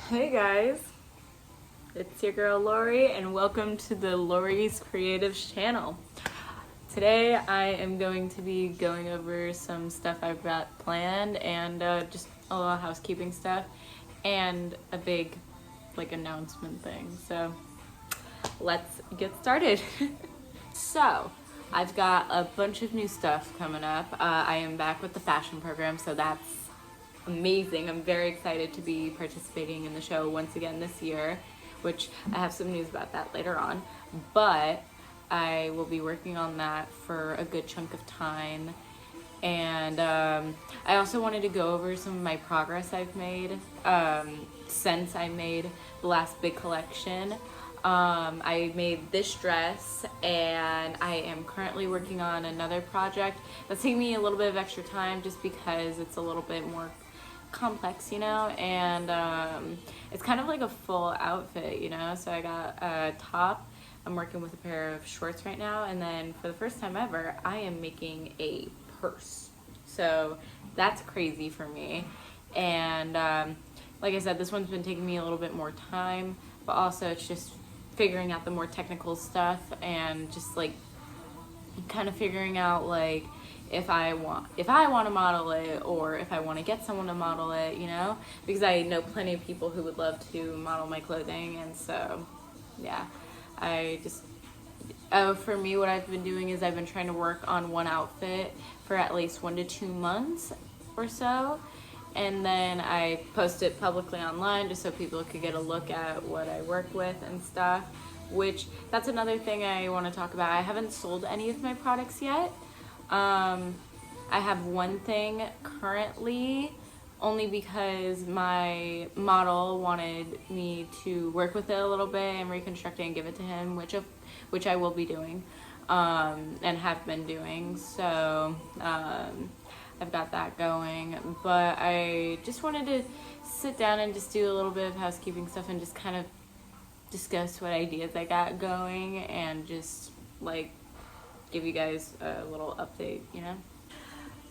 Hey guys, it's your girl Lori and welcome to the Lori's Creatives channel. Today I am going to be going over some stuff I've got planned and just a little housekeeping stuff and a big announcement thing. So let's get started. So I've got a bunch of new stuff coming up. I am back with the fashion program, so that's amazing. I'm very excited to be participating in the show once again this year, which I have some news about that later on, but I will be working on that for a good chunk of time. And I also wanted to go over some of my progress I've made since I made the last big collection. I made this dress and I am currently working on another project that's taking me a little bit of extra time just because it's a little bit more complex, and it's kind of like a full outfit, so I got a top. I'm working with a pair of shorts right now, and then for the first time ever I am making a purse, so that's crazy for me. And like I said, this one's been taking me a little bit more time, but also it's just figuring out the more technical stuff and just kind of figuring out if I want to model it or if I want to get someone to model it, because I know plenty of people who would love to model my clothing. And so yeah, for me, what I've been doing is I've been trying to work on one outfit for at least 1 to 2 months or so, and then I post it publicly online just so people could get a look at what I work with and stuff, which that's another thing I want to talk about. I haven't sold any of my products yet. I have one thing currently, only because my model wanted me to work with it a little bit and reconstruct it and give it to him, which I will be doing, and have been doing. So I've got that going, but I just wanted to sit down and just do a little bit of housekeeping stuff and just kind of discuss what ideas I got going and just give you guys a little update,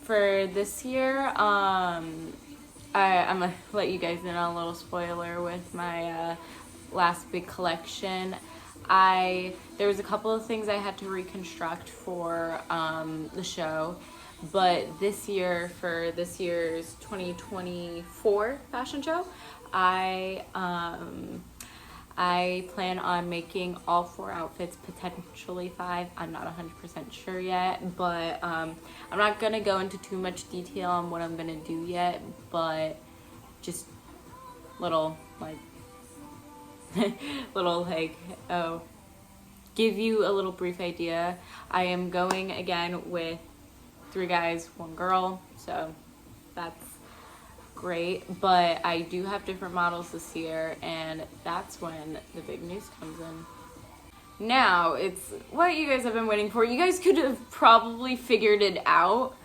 For this year, I'm gonna let you guys in on a little spoiler with my last big collection. There was a couple of things I had to reconstruct for the show, but this year, for this year's 2024 fashion show, I plan on making all 4 outfits, potentially 5. I'm not 100% sure yet, but I'm not gonna go into too much detail on what I'm gonna do yet, but just little give you a little brief idea. I am going again with 3 guys, 1 girl, so that's great, but I do have different models this year, and that's when the big news comes in. Now, it's what you guys have been waiting for. You guys could have probably figured it out,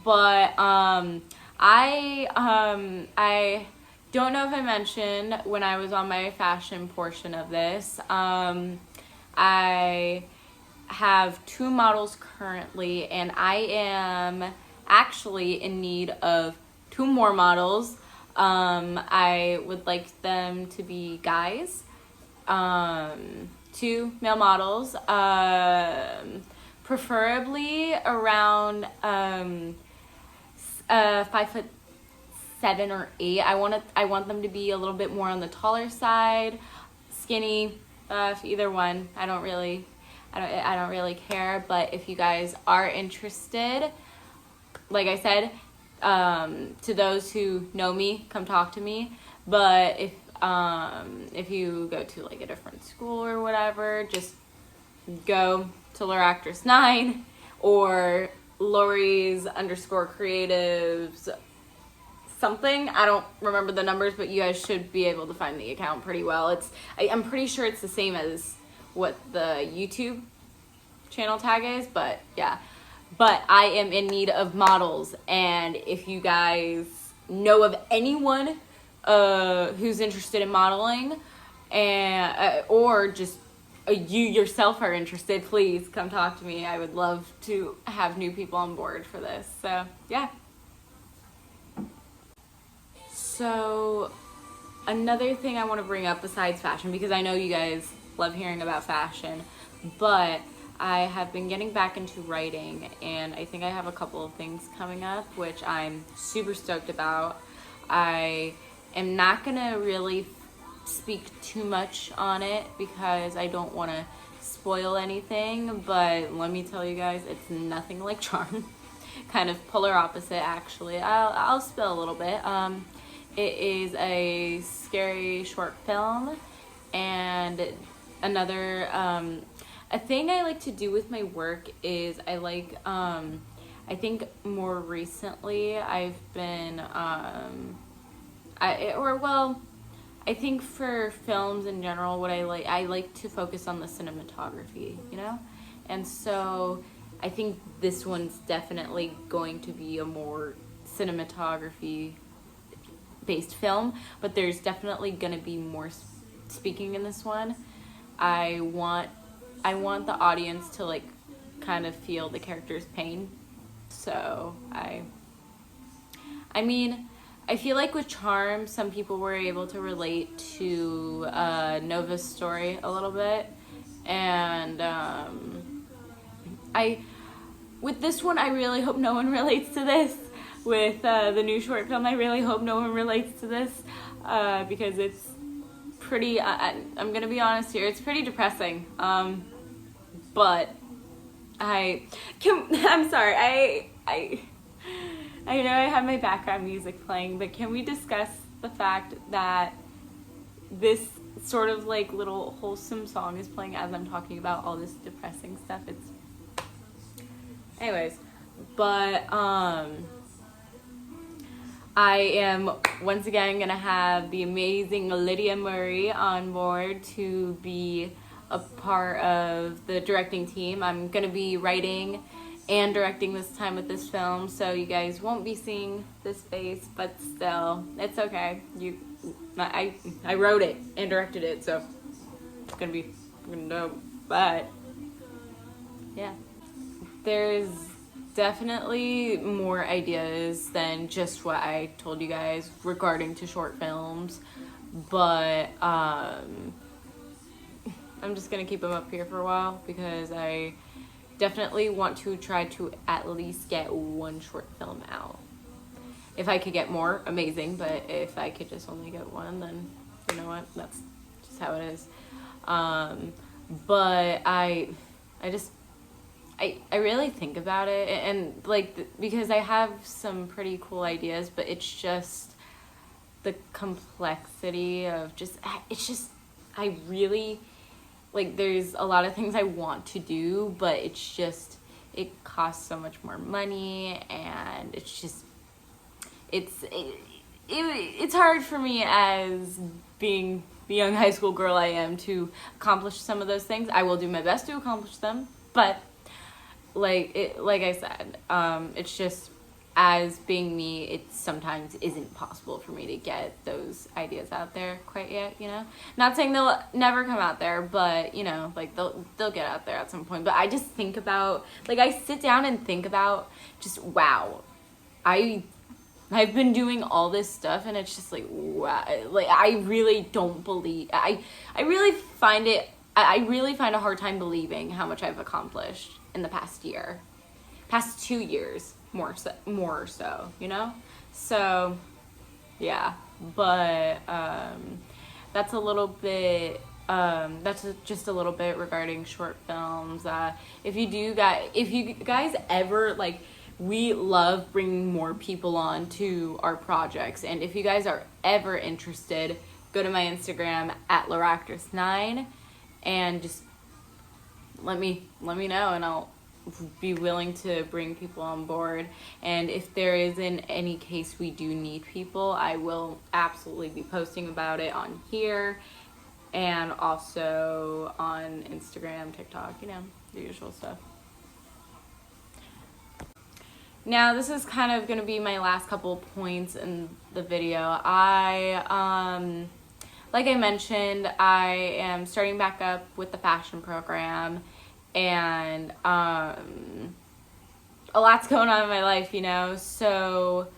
but I don't know if I mentioned when I was on my fashion portion of this, I have 2 models currently, and I am actually in need of 2 more models. I would like them to be guys, 2 male models, preferably around 5'7" or 8. I want them to be a little bit more on the taller side, skinny, either one. I don't really care. But if you guys are interested, like I said, to those who know me, come talk to me. But if you go to a different school or whatever, just go to LaurActress9 or Lori's_creatives something. I don't remember the numbers, but you guys should be able to find the account pretty well. I'm pretty sure it's the same as what the YouTube channel tag is, but yeah. But I am in need of models, and if you guys know of anyone who's interested in modeling, and or just you yourself are interested, please come talk to me. I would love to have new people on board for this. So yeah. So another thing I want to bring up besides fashion, because I know you guys love hearing about fashion, but I have been getting back into writing, and I think I have a couple of things coming up, which I'm super stoked about. I am not gonna really speak too much on it because I don't want to spoil anything, but let me tell you guys, it's nothing like Charm. Kind of polar opposite, actually. I'll spill a little bit. It is a scary short film, and another a thing I like to do with my work is I like I think more recently I've been I think for films in general, what I like to focus on the cinematography, you know? And so I think this one's definitely going to be a more cinematography based film, but there's definitely going to be more speaking in this one. I want the audience to like kind of feel the character's pain. So I mean, I feel like with Charm, some people were able to relate to Nova's story a little bit, and with this one, I really hope no one relates to this. With the new short film, I really hope no one relates to this because it's pretty. I'm gonna be honest here; it's pretty depressing. But I'm sorry. I know I have my background music playing, but can we discuss the fact that this sort of like little wholesome song is playing as I'm talking about all this depressing stuff? Anyways, but I am once again gonna have the amazing Lydia Murray on board to be a part of the directing team. I'm gonna be writing and directing this time with this film, so you guys won't be seeing this face, but still, it's okay. I wrote it and directed it, so it's gonna be dope. But yeah, there's definitely more ideas than just what I told you guys regarding to short films, but I'm just gonna keep them up here for a while because I definitely want to try to at least get one short film out. If I could get more, amazing, but if I could just only get one, then you know what, that's just how it is. But I really think about it, and like because I have some pretty cool ideas, but it's just the complexity of I really like there's a lot of things I want to do, but it costs so much more money, and it's hard for me as being the young high school girl I am to accomplish some of those things. I will do my best to accomplish them, but like I said, it's just, as being me, it sometimes isn't possible for me to get those ideas out there quite yet, you know? Not saying they'll never come out there, but, you know, like, they'll get out there at some point. But I just think about, like, I sit down and think about just, wow, I've been doing all this stuff, and it's just like, wow, like, I really don't believe, I really find a hard time believing how much I've accomplished in the past 2 years. More so, you know? So, yeah, but, that's a little bit, that's just a little bit regarding short films. If you guys ever, like, we love bringing more people on to our projects, and if you guys are ever interested, go to my Instagram at Lauractress9 and just let me know, and I'll be willing to bring people on board. And if there is in any case we do need people, I will absolutely be posting about it on here and also on Instagram, TikTok, you know, the usual stuff. Now this is kind of going to be my last couple points in the video. Like I mentioned, I am starting back up with the fashion program, and a lot's going on in my life, you know, so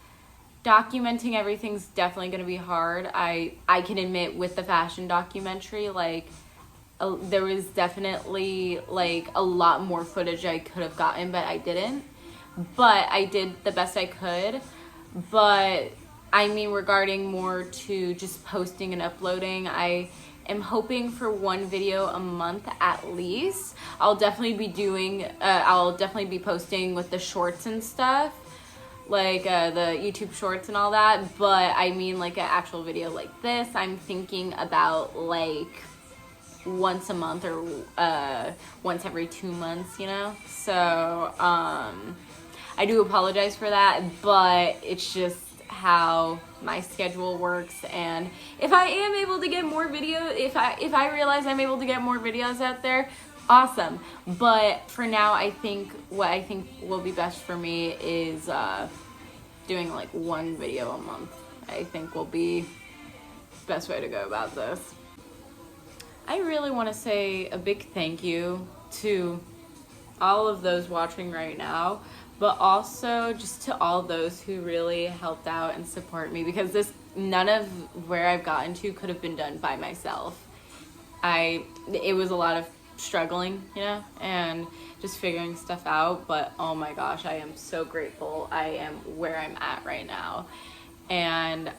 documenting everything's definitely going to be hard. I can admit with the fashion documentary, like, there was definitely like a lot more footage I could have gotten, but I didn't. But I did the best I could. But I mean, regarding more to just posting and uploading, I am hoping for one video a month at least. I'll definitely be posting with the shorts and stuff, like the YouTube shorts and all that. But I mean, like an actual video like this, I'm thinking about like once a month or once every 2 months, you know? So I do apologize for that, but it's just how my schedule works. And if I am able to get more videos, if I realize I'm able to get more videos out there, awesome. But for now, I think what I think will be best for me is doing like one video a month. I think will be the best way to go about this. I really want to say a big thank you to all of those watching right now, but also just to all those who really helped out and support me, because none of where I've gotten to could have been done by myself. It was a lot of struggling, you know, and just figuring stuff out, but oh my gosh, I am so grateful I am where I'm at right now. And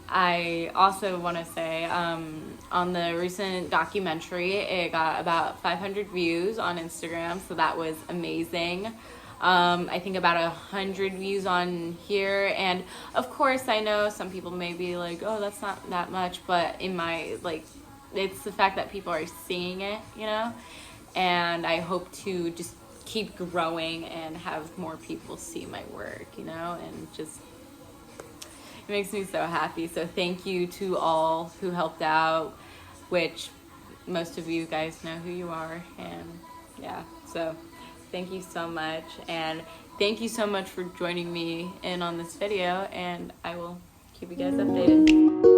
I also want to say, on the recent documentary, it got about 500 views on Instagram, so that was amazing. I think about 100 views on here, and of course I know some people may be like, oh, that's not that much, but in my, like, it's the fact that people are seeing it, you know, and I hope to just keep growing and have more people see my work, you know, and just, it makes me so happy. So thank you to all who helped out, which most of you guys know who you are. And yeah, so thank you so much. And thank you so much for joining me in on this video. And I will keep you guys updated.